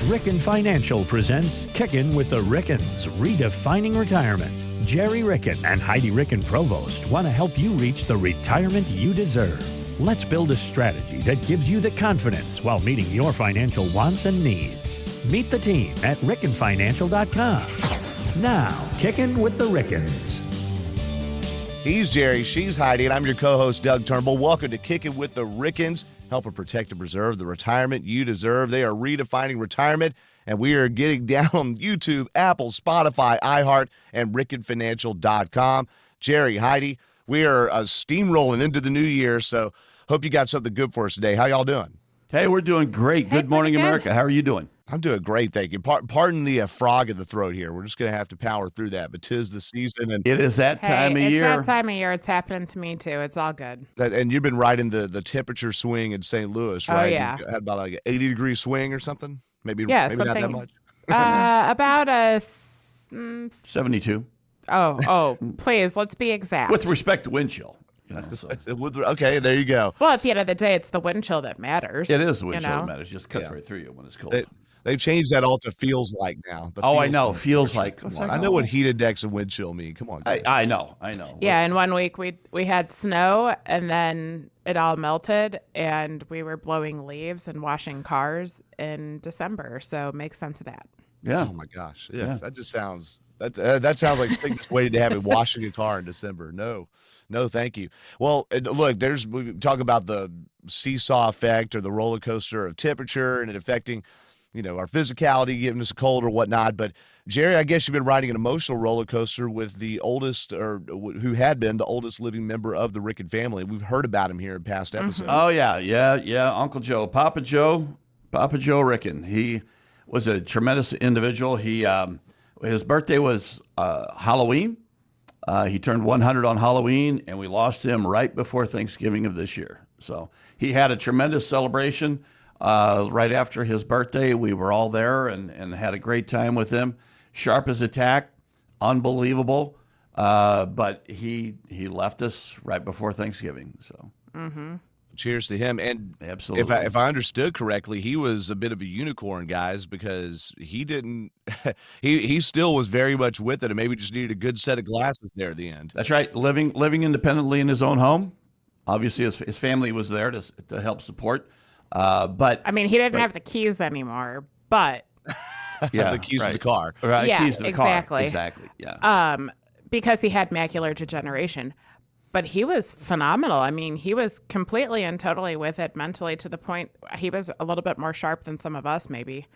Ricken Financial presents Kickin' with the Rickens, Redefining Retirement. Gerry Ricken and Heidi Ricken-Provost want to help you reach the retirement you deserve. Let's build a strategy that gives you the confidence while meeting your financial wants and needs. Meet the team at Ricken-Financial.com. Now, Kickin' with the Rickens. He's Gerry, she's Heidi, and I'm your co-host, Doug Turnbull. Welcome to Kickin' with the Rickens, helping protect and preserve the retirement you deserve. They are redefining retirement, and we are getting down on YouTube, Apple, Spotify, iHeart, and Ricken-Financial.com. Gerry, Heidi, we are steamrolling into the new year, so hope you got something good for us today. How y'all doing? Hey, we're doing great. Good morning, America. How are you doing? I'm doing great, thank you. Pardon the frog in the throat here. We're just going to have to power through that, but 'tis the season. And it is that time of year. It's that time of year. It's happening to me, too. It's all good. And you've been riding the temperature swing in St. Louis, right? Oh, yeah. You had about like an 80-degree swing or something? Maybe not that much? About a... 72. Oh, please, let's be exact. With respect to wind chill. Okay, there you go. Well, at the end of the day, it's the wind chill that matters. It is the wind chill that matters. It just cuts right through you when it's cold. They've changed that all to feels like now. I know. Feels like. I know what heat index and wind chill mean. Come on. I know. Yeah, in 1 week we had snow, and then it all melted, and we were blowing leaves and washing cars in December. So make sense of that. Yeah. Oh my gosh. Yeah. That just sounds like sickness waiting to have it washing a car in December. No, thank you. Well, look, we talk about the seesaw effect or the roller coaster of temperature and it affecting, our physicality, giving us a cold or whatnot. But Gerry, I guess you've been riding an emotional roller coaster with the oldest, or who had been the oldest living member of the Ricken family. We've heard about him here in past episodes. Oh yeah. Uncle Joe, Papa Joe Ricken. He was a tremendous individual. His birthday was Halloween. He turned 100 on Halloween, and we lost him right before Thanksgiving of this year. So he had a tremendous celebration right after his birthday. We were all there and had a great time with him. Sharp as a tack, unbelievable. But he left us right before Thanksgiving. So. Mm-hmm. Cheers to him. And absolutely, if I understood correctly, he was a bit of a unicorn, guys, because he didn't. he still was very much with it, and maybe just needed a good set of glasses there at the end. That's right. Living independently in his own home. Obviously, his family was there to help support. But I mean, he didn't have the keys anymore, but the keys to the car. Right. Yeah, keys to the exactly. car. Exactly. Yeah. Because he had macular degeneration. But he was phenomenal. I mean, he was completely and totally with it mentally, to the point he was a little bit more sharp than some of us, maybe,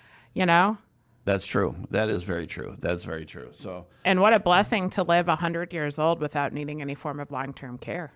That's true. That is very true. That's very true. So, and what a blessing to live 100 years old without needing any form of long-term care.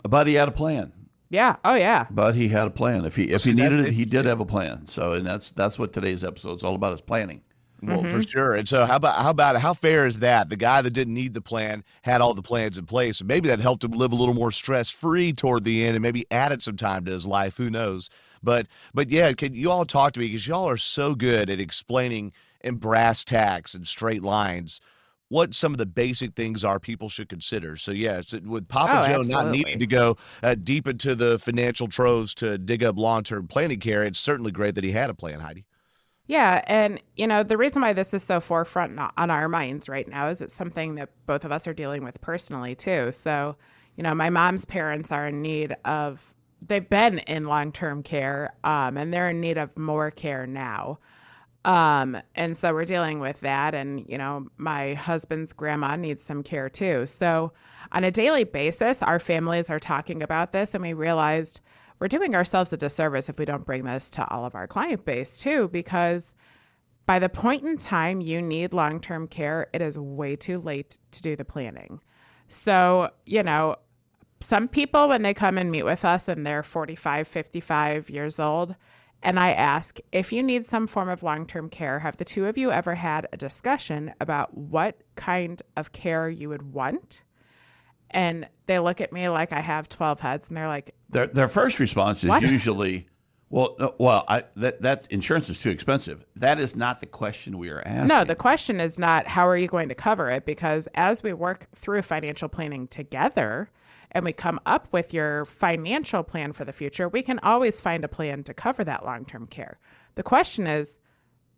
But he had a plan. Yeah. Oh, yeah. But he had a plan. If he needed it, he did have a plan. So, and that's what today's episode is all about, is planning. Well, for sure. And so how fair is that? The guy that didn't need the plan had all the plans in place, and maybe that helped him live a little more stress-free toward the end and maybe added some time to his life. Who knows? But yeah, can you all talk to me, because y'all are so good at explaining in brass tacks and straight lines what some of the basic things are people should consider. So yes, with Papa Joe not needing to go deep into the financial troves to dig up long-term planning care, it's certainly great that he had a plan, Heidi. Yeah, and, the reason why this is so forefront on our minds right now is it's something that both of us are dealing with personally, too. So, my mom's parents are in need of, they've been in long-term care, and they're in need of more care now. And so we're dealing with that, and, my husband's grandma needs some care, too. So on a daily basis, our families are talking about this, and we realized we're doing ourselves a disservice if we don't bring this to all of our client base too, because by the point in time you need long-term care, it is way too late to do the planning. So, some people, when they come and meet with us and they're 45, 55 years old, and I ask, if you need some form of long-term care, have the two of you ever had a discussion about what kind of care you would want? And they look at me like I have 12 heads, and they're like, their first response is usually, that insurance is too expensive. That is not the question we are asking. No, the question is not, how are you going to cover it? Because as we work through financial planning together and we come up with your financial plan for the future, we can always find a plan to cover that long-term care. The question is,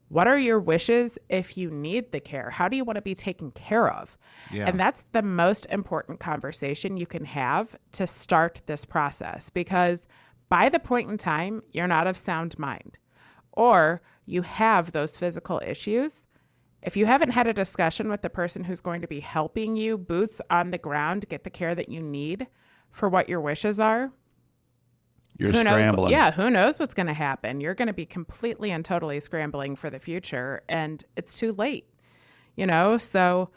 what are your wishes if you need the care? How do you want to be taken care of? Yeah. And that's the most important conversation you can have to start this process, because by the point in time, you're not of sound mind or you have those physical issues. If you haven't had a discussion with the person who's going to be helping you, boots on the ground, get the care that you need for what your wishes are, You're who scrambling. knows? Yeah, who knows what's going to happen? You're going to be completely and totally scrambling for the future, and it's too late. So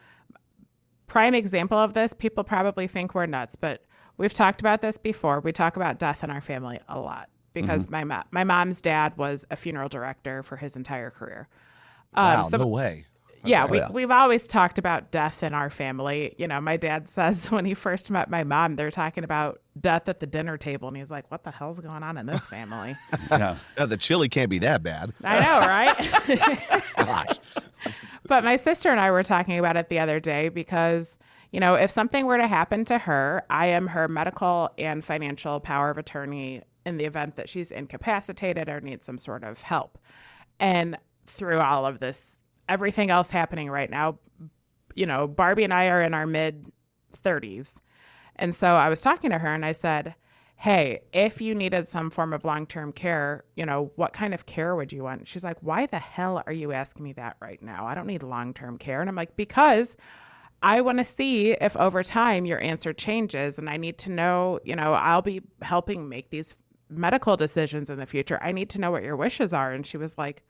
prime example of this, people probably think we're nuts, but we've talked about this before. We talk about death in our family a lot because my mom's dad was a funeral director for his entire career. Wow, no way. Yeah, Okay. we've always talked about death in our family. My dad says when he first met my mom, they're talking about death at the dinner table. And he's like, what the hell's going on in this family? Yeah. The chili can't be that bad. I know, right? Gosh. But my sister and I were talking about it the other day because, if something were to happen to her, I am her medical and financial power of attorney in the event that she's incapacitated or needs some sort of help. And through all of this, everything else happening right now, Barbie and I are in our mid-30s. And so I was talking to her and I said, hey, if you needed some form of long-term care, what kind of care would you want? She's like, why the hell are you asking me that right now? I don't need long-term care. And I'm like, because I want to see if over time your answer changes. And I need to know, I'll be helping make these medical decisions in the future. I need to know what your wishes are. And she was like,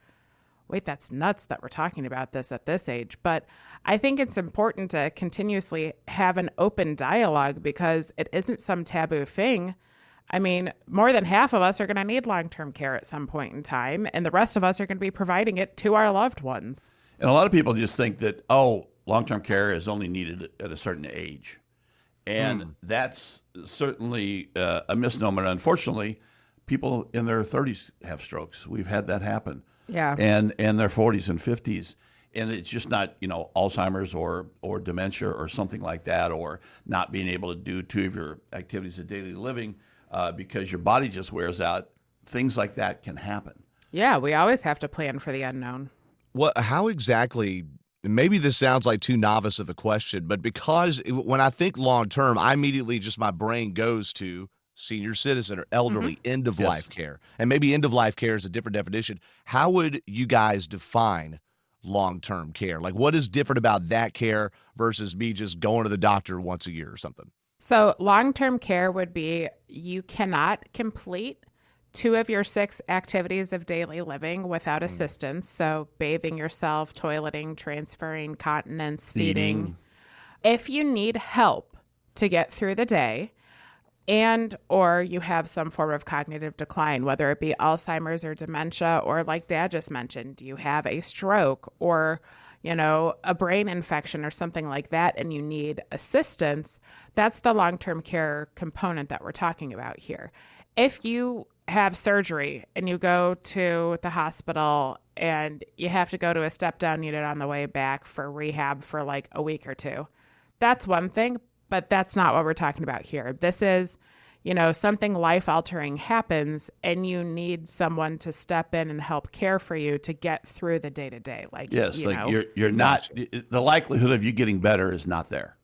wait, that's nuts that we're talking about this at this age. But I think it's important to continuously have an open dialogue because it isn't some taboo thing. I mean, more than half of us are going to need long-term care at some point in time, and the rest of us are going to be providing it to our loved ones. And a lot of people just think that, long-term care is only needed at a certain age. And that's certainly a misnomer. Unfortunately, people in their 30s have strokes. We've had that happen. Yeah. And their 40s and 50s. And it's just not, Alzheimer's or dementia or something like that, or not being able to do two of your activities of daily living because your body just wears out. Things like that can happen. Yeah, we always have to plan for the unknown. How exactly, maybe this sounds like too novice of a question, but because when I think long term, I immediately my brain goes to senior citizen or elderly end of life care. And maybe end of life care is a different definition. How would you guys define long-term care? Like, what is different about that care versus me just going to the doctor once a year or something? So long-term care would be you cannot complete 2 of your 6 activities of daily living without assistance. So bathing yourself, toileting, transferring, continence, feeding. If you need help to get through the day, and or you have some form of cognitive decline, whether it be Alzheimer's or dementia, or like Dad just mentioned, you have a stroke or, a brain infection or something like that, and you need assistance, that's the long-term care component that we're talking about here. If you have surgery and you go to the hospital and you have to go to a step-down unit on the way back for rehab for like a week or 2, that's one thing. But that's not what we're talking about here. This is, something life-altering happens and you need someone to step in and help care for you to get through the day-to-day. You're not, the likelihood of you getting better is not there.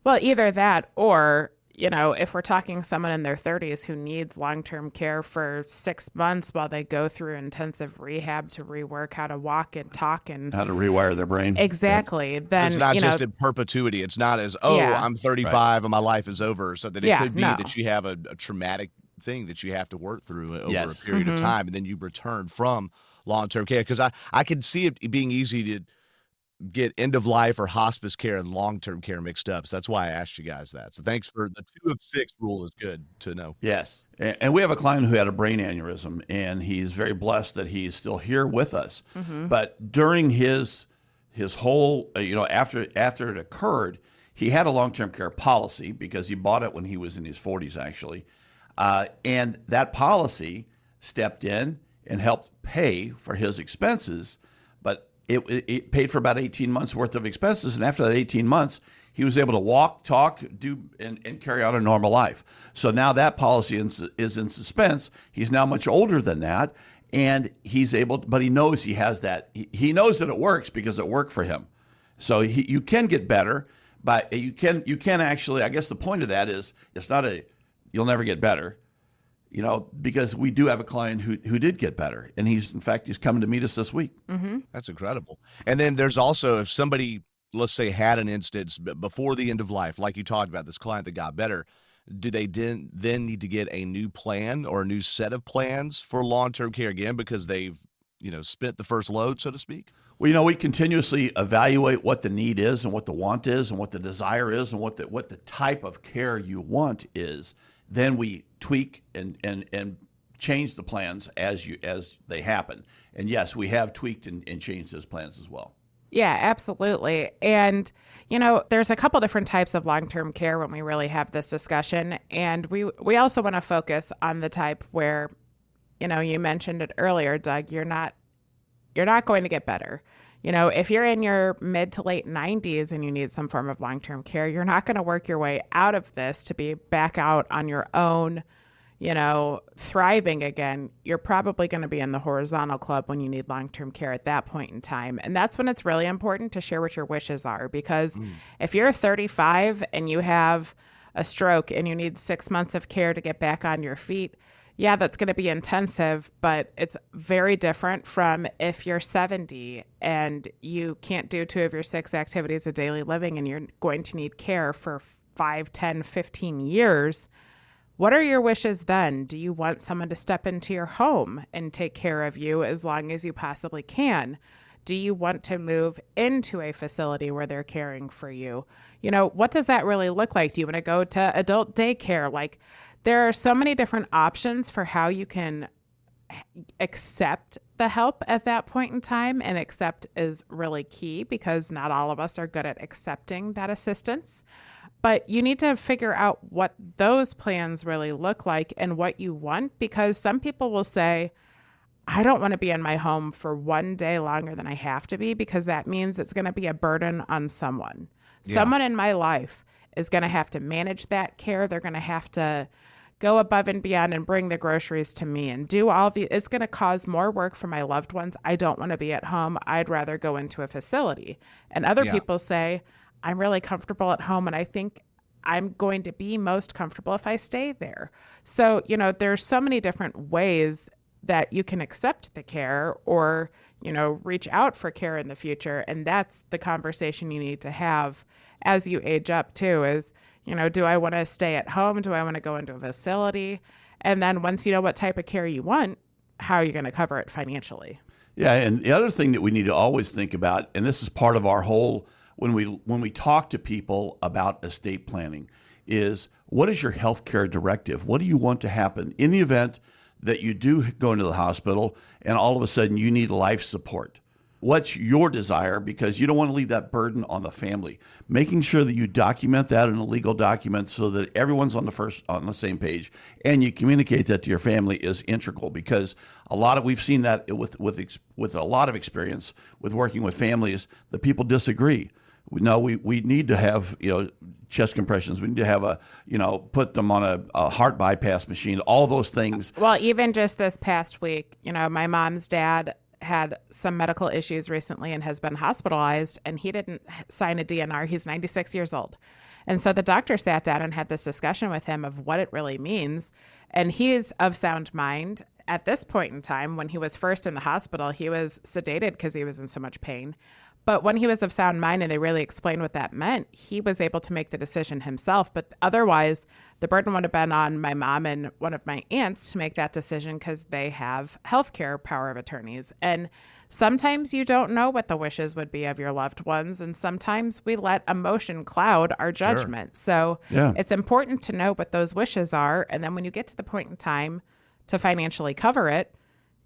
Well, either that or, if we're talking someone in their 30s who needs long-term care for 6 months while they go through intensive rehab to rework how to walk and talk and how to rewire their brain. Exactly. Then it's not just in perpetuity. It's not as, I'm 35 and my life is over. So that it could be that you have a traumatic thing that you have to work through over a period of time, and then you return from long-term care. Because I can see it being easy to get end of life or hospice care and long-term care mixed up. So that's why I asked you guys that. So thanks for the 2 of 6 rule is good to know. Yes. And we have a client who had a brain aneurysm, and he's very blessed that he's still here with us. But during his whole, after it occurred, he had a long-term care policy because he bought it when he was in his 40s, actually. And that policy stepped in and helped pay for his expenses, but it paid for about 18 months worth of expenses. And after that 18 months, he was able to walk, talk, do, and carry out a normal life. So now that policy is in suspense. He's now much older than that. and he's able, but he knows he has that. He knows that it works because it worked for him. So you can get better, but you can actually. I guess the point of that is it's not you'll never get better, because we do have a client who did get better, and he's coming to meet us this week. Mm-hmm. That's incredible. And then there's also, if somebody, let's say, had an instance before the end of life, like you talked about, this client that got better, do they then need to get a new plan or a new set of plans for long-term care again because they've, spent the first load, so to speak? Well, we continuously evaluate what the need is and what the want is and what the desire is and what the type of care you want is. Then we tweak and change the plans as they happen. And yes, we have tweaked and changed those plans as well. Yeah, absolutely. And, there's a couple different types of long-term care when we really have this discussion. And we also want to focus on the type where, you mentioned it earlier, Doug, you're not going to get better. If you're in your mid to late 90s and you need some form of long-term care, you're not going to work your way out of this to be back out on your own, thriving again. You're probably going to be in the horizontal club when you need long-term care at that point in time. And that's when it's really important to share what your wishes are, because if you're 35 and you have a stroke and you need 6 months of care to get back on your feet, yeah, that's going to be intensive, but it's very different from if you're 70 and you can't do 2 of your 6 activities of daily living and you're going to need care for 5, 10, 15 years. What are your wishes then? Do you want someone to step into your home and take care of you as long as you possibly can? Do you want to move into a facility where they're caring for you? What does that really look like? Do you want to go to adult daycare? There are so many different options for how you can accept the help at that point in time, and accept is really key because not all of us are good at accepting that assistance. But you need to figure out what those plans really look like and what you want, because some people will say, I don't want to be in my home for one day longer than I have to be because that means it's going to be a burden on someone. Yeah. Someone in my life is going to have to manage that care. They're going to have to go above and beyond and bring the groceries to me and do it's going to cause more work for my loved ones. I don't want to be at home. I'd rather go into a facility. And other people say, I'm really comfortable at home and I think I'm going to be most comfortable if I stay there. So, there's so many different ways that you can accept the care or, reach out for care in the future. And that's the conversation you need to have as you age up too, is, do I want to stay at home? Do I want to go into a facility? And then once you know what type of care you want, how are you going to cover it financially? Yeah, and the other thing that we need to always think about, and this is part of our whole, when we talk to people about estate planning, is what is your health care directive? What do you want to happen in the event that you do go into the hospital and all of a sudden you need life support? What's your desire? Because you don't want to leave that burden on the family. Making sure that you document that in a legal document so that everyone's on the same page and you communicate that to your family is integral, because we've seen that with a lot of experience with working with families, that people disagree. We need to have chest compressions. We need to have put them on a heart bypass machine. All those things. Well, even just this past week, my mom's dad had some medical issues recently and has been hospitalized, and he didn't sign a DNR. He's 96 years old. And so the doctor sat down and had this discussion with him of what it really means. And he is of sound mind. At this point in time, when he was first in the hospital, he was sedated because he was in so much pain. But when he was of sound mind and they really explained what that meant, he was able to make the decision himself. But otherwise, the burden would have been on my mom and one of my aunts to make that decision because they have healthcare power of attorneys. And sometimes you don't know what the wishes would be of your loved ones. And sometimes we let emotion cloud our judgment. Sure. So It's important to know what those wishes are. And then when you get to the point in time to financially cover it,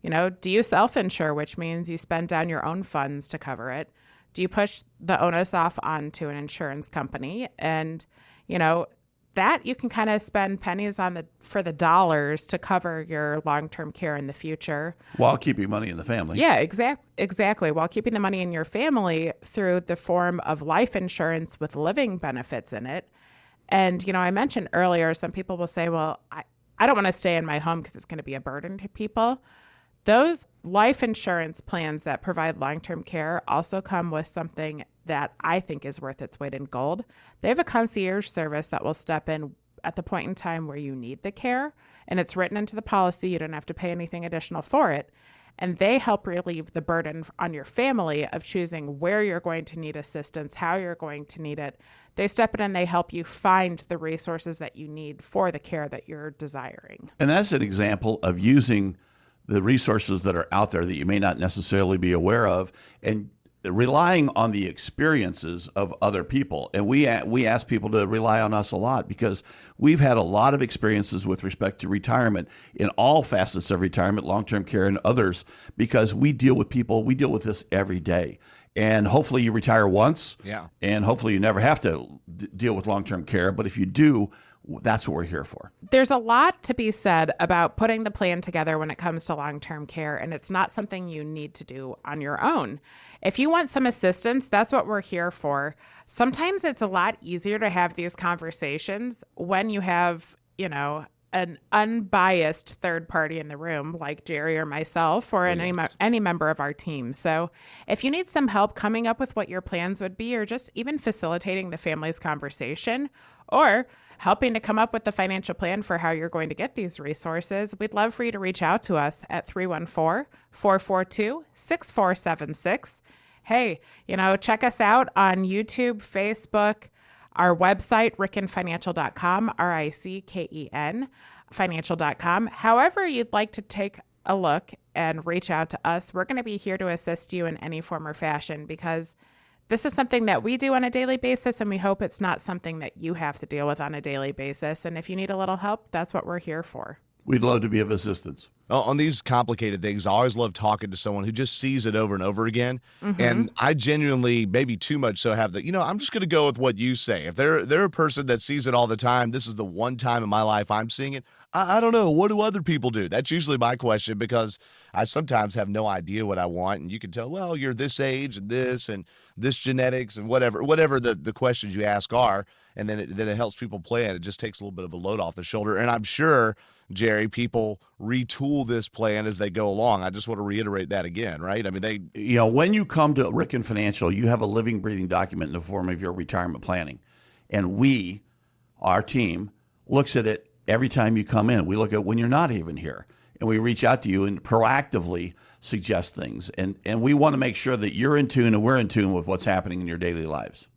do you self-insure, which means you spend down your own funds to cover it? Do you push the onus off onto an insurance company? And, that you can kind of spend pennies for the dollars to cover your long-term care in the future. While keeping money in the family. Yeah, exactly. While keeping the money in your family through the form of life insurance with living benefits in it. And, I mentioned earlier, some people will say, well, I don't want to stay in my home because it's going to be a burden to people. Those life insurance plans that provide long-term care also come with something that I think is worth its weight in gold. They have a concierge service that will step in at the point in time where you need the care, and it's written into the policy. You don't have to pay anything additional for it. And they help relieve the burden on your family of choosing where you're going to need assistance, how you're going to need it. They step in and they help you find the resources that you need for the care that you're desiring. And that's an example of using the resources that are out there that you may not necessarily be aware of, and relying on the experiences of other people. And we ask people to rely on us a lot because we've had a lot of experiences with respect to retirement in all facets of retirement, long-term care, and others, because we deal with people, we deal with this every day. And hopefully you retire once, and hopefully you never have to deal with long-term care. But if you do, that's what we're here for. There's a lot to be said about putting the plan together when it comes to long-term care, and it's not something you need to do on your own. If you want some assistance, that's what we're here for. Sometimes it's a lot easier to have these conversations when you have, an unbiased third party in the room, like Gerry or myself or any member of our team. So if you need some help coming up with what your plans would be, or just even facilitating the family's conversation, or helping to come up with the financial plan for how you're going to get these resources, we'd love for you to reach out to us at 314-442-6476. Hey, check us out on YouTube, Facebook, our website, rickenfinancial.com, RICKEN, financial.com. However you'd like to take a look and reach out to us, we're going to be here to assist you in any form or fashion, because this is something that we do on a daily basis, and we hope it's not something that you have to deal with on a daily basis. And if you need a little help, that's what we're here for. We'd love to be of assistance. On these complicated things, I always love talking to someone who just sees it over and over again. And I genuinely, maybe too much so, have the, I'm just going to go with what you say. If they're a person that sees it all the time, this is the one time in my life I'm seeing it, I don't know. What do other people do? That's usually my question, because I sometimes have no idea what I want. And you can tell, well, you're this age and this genetics and whatever the questions you ask are. And then it helps people plan. It just takes a little bit of a load off the shoulder. And I'm sure, Gerry, people retool this plan as they go along. I just want to reiterate that again, right? I mean, when you come to Ricken Financial, you have a living, breathing document in the form of your retirement planning. And our team, looks at it every time you come in. We look at when you're not even here, and we reach out to you and proactively suggest things. And we want to make sure that you're in tune and we're in tune with what's happening in your daily lives.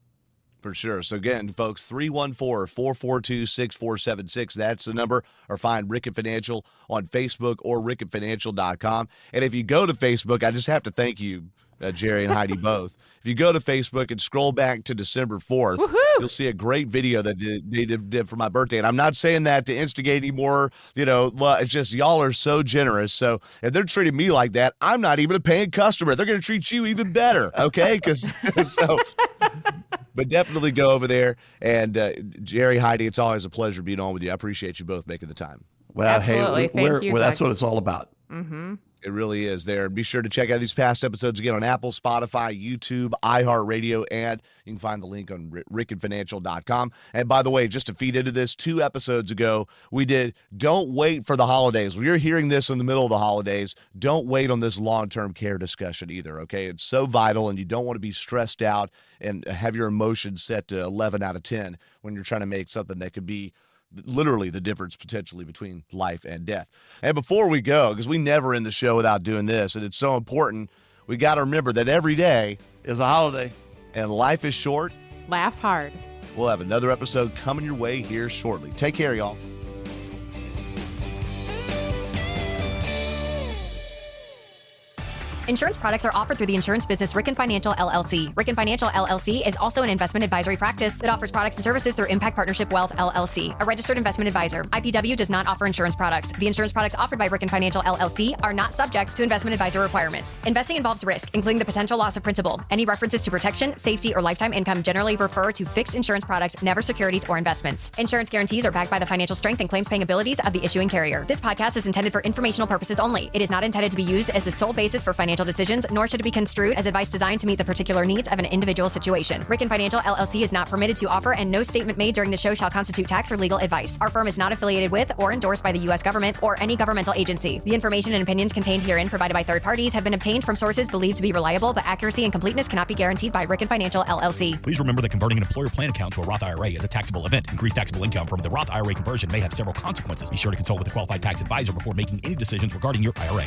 For sure. So again, folks, 314-442-6476. That's the number. Or find Ricken Financial on Facebook or rickenfinancial.com. And if you go to Facebook, I just have to thank you, Gerry and Heidi both. If you go to Facebook and scroll back to December 4th, you'll see a great video that they did for my birthday. And I'm not saying that to instigate any more, it's just y'all are so generous. So if they're treating me like that, I'm not even a paying customer. They're going to treat you even better, okay? But definitely go over there. And Gerry, Heidi, it's always a pleasure being on with you. I appreciate you both making the time. Well, absolutely. Thank you. That's what it's all about. Mm-hmm. It really is there. Be sure to check out these past episodes again on Apple, Spotify, YouTube, iHeartRadio, and you can find the link on rickenfinancial.com. And by the way, just to feed into this, 2 episodes ago, we did Don't Wait for the Holidays. When you're hearing this in the middle of the holidays, don't wait on this long-term care discussion either, okay? It's so vital, and you don't want to be stressed out and have your emotions set to 11 out of 10 when you're trying to make something that could be literally the difference potentially between life and death. And before we go, because we never end the show without doing this, and it's so important, we got to remember that every day is a holiday and life is short. Laugh hard. We'll have another episode coming your way here shortly. Take care, y'all. Insurance products are offered through the insurance business Ricken Financial LLC. Ricken Financial LLC is also an investment advisory practice that offers products and services through Impact Partnership Wealth LLC, a registered investment advisor. IPW does not offer insurance products. The insurance products offered by Ricken Financial LLC are not subject to investment advisor requirements. Investing involves risk, including the potential loss of principal. Any references to protection, safety, or lifetime income generally refer to fixed insurance products, never securities or investments. Insurance guarantees are backed by the financial strength and claims paying abilities of the issuing carrier. This podcast is intended for informational purposes only. It is not intended to be used as the sole basis for financial financial decisions, nor should it be construed as advice designed to meet the particular needs of an individual situation. Ricken Financial LLC is not permitted to offer, and no statement made during the show shall constitute tax or legal advice. Our firm is not affiliated with or endorsed by the U.S. government or any governmental agency. The information and opinions contained herein provided by third parties have been obtained from sources believed to be reliable, but accuracy and completeness cannot be guaranteed by Ricken Financial LLC. Please remember that converting an employer plan account to a Roth IRA is a taxable event. Increased taxable income from the Roth IRA conversion may have several consequences. Be sure to consult with a qualified tax advisor before making any decisions regarding your IRA.